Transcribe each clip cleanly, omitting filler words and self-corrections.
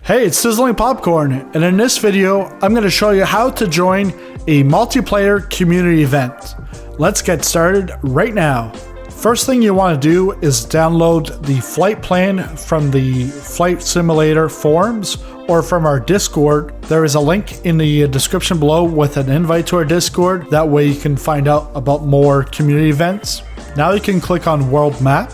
Hey, it's Sizzling Popcorn, and in this video, I'm going to show you how to join a multiplayer community event. Let's get started right now. First thing you want to do is download the flight plan from the Flight Simulator forums or from our Discord. There is a link in the description below with an invite to our Discord. That way you can find out about more community events. Now you can click on World Map.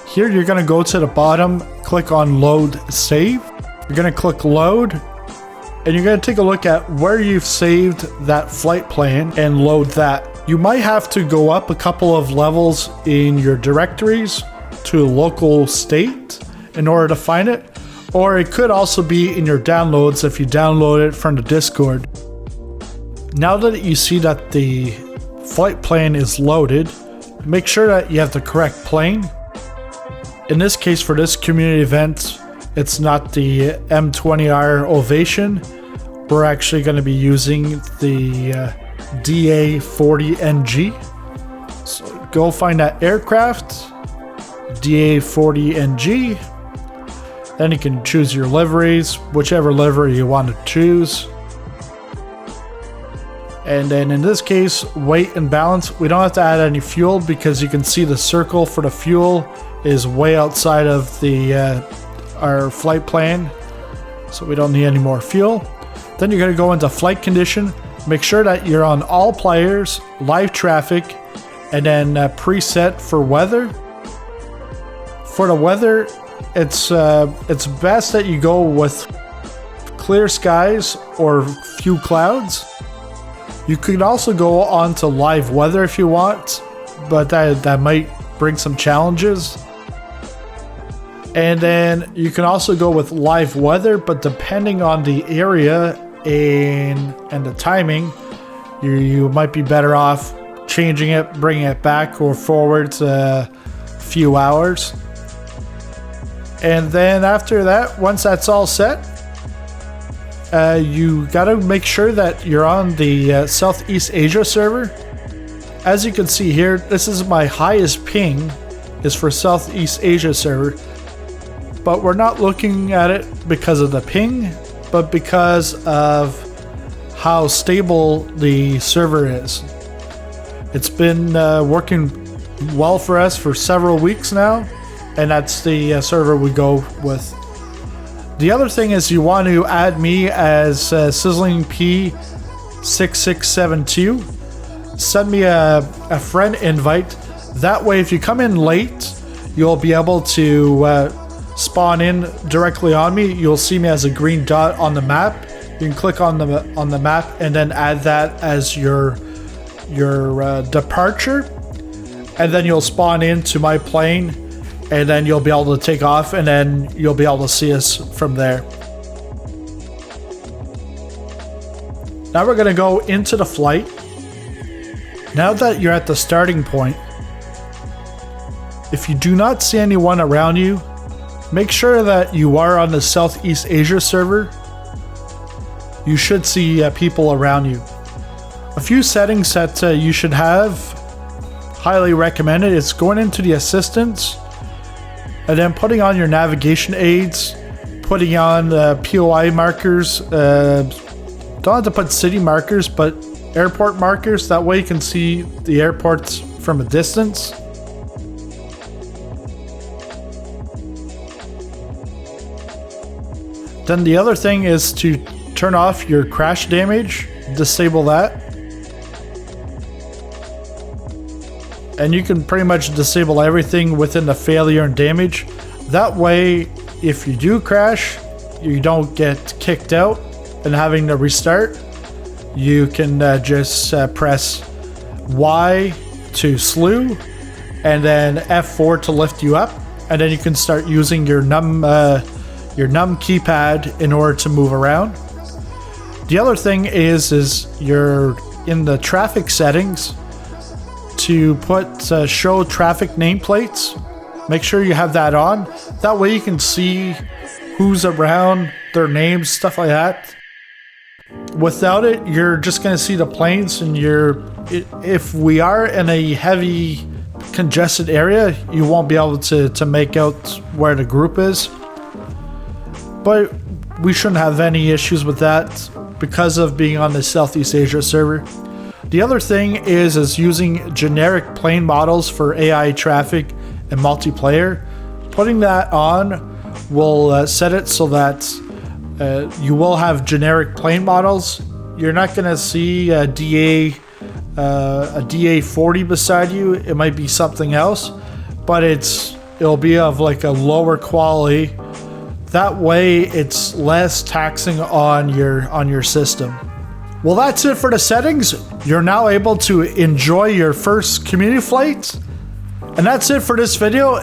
Here you're going to go to the bottom, click on Load Save. You're going to click Load, and you're going to take a look at where you've saved that flight plan and load that. You might have to go up a couple of levels in your directories to a local state in order to find it, or it could also be in your downloads if you download it from the Discord. Now that you see that the flight plan is loaded, make sure that you have the correct plane. In this case, for this community event, it's not the M20R Ovation. We're actually going to be using the DA40NG. So go find that aircraft, DA40NG. Then you can choose your liveries, whichever livery you want to choose. And then in this case, weight and balance. We don't have to add any fuel because you can see the circle for the fuel is way outside of the our flight plan, so we don't need any more fuel. Then you're going to go into flight condition. Make sure that you're on all players, live traffic, and then preset for weather. For the weather, it's best that you go with clear skies or few clouds. You could also go on to live weather if you want, but that might bring some challenges. And then you can also go with live weather, but depending on the area and the timing, you might be better off changing it, bringing it back or forward a few hours. And then after that, once that's all set, you gotta make sure that you're on the Southeast Asia server. As you can see here, this is my highest ping is for Southeast Asia server. But we're not looking at it because of the ping, but because of how stable the server is. It's been working well for us for several weeks now, and that's the server we go with. The other thing is you want to add me as SizzlingP6672. Send me a friend invite. That way if you come in late, you'll be able to spawn in directly on me. You'll see me as a green dot on the map. You can click on the map and then add that as your departure, and then you'll spawn into my plane, and then you'll be able to take off, and then you'll be able to see us from there. Now we're going to go into the flight. Now that you're at the starting point, if you do not see anyone around you, make sure that you are on the Southeast Asia server. You should see people around you. A few settings that you should have, highly recommended, is going into the assistants and then putting on your navigation aids, putting on POI markers. Don't have to put city markers, but airport markers. That way you can see the airports from a distance. Then the other thing is to turn off your crash damage, disable that. And you can pretty much disable everything within the failure and damage. That way, if you do crash, you don't get kicked out and having to restart. You can just press Y to slew and then F4 to lift you up. And then you can start using your num keypad in order to move around. The other thing is you're in the traffic settings to put show traffic nameplates. Make sure you have that on. That way you can see who's around, their names, stuff like that. Without it, you're just going to see the planes, and if we are in a heavy congested area, you won't be able to make out where the group is. but we shouldn't have any issues with that because of being on the Southeast Asia server. The other thing is using generic plane models for AI traffic and multiplayer. Putting that on will set it so that you will have generic plane models. You're not going to see a DA40 beside you. It might be something else, but it'll be of like a lower quality. That way it's less taxing on your system. Well, that's it for the settings. You're now able to enjoy your first community flight. And that's it for this video.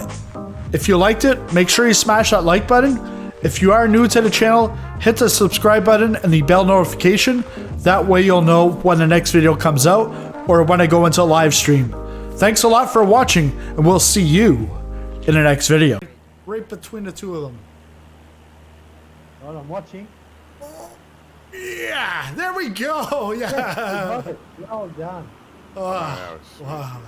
If you liked it, make sure you smash that like button. If you are new to the channel, hit the subscribe button and the bell notification. That way you'll know when the next video comes out or when I go into a live stream. Thanks a lot for watching, and we'll see you in the next video. Right between the two of them. Well, I'm watching. Yeah, there we go. Yeah. Well done. Oh, wow.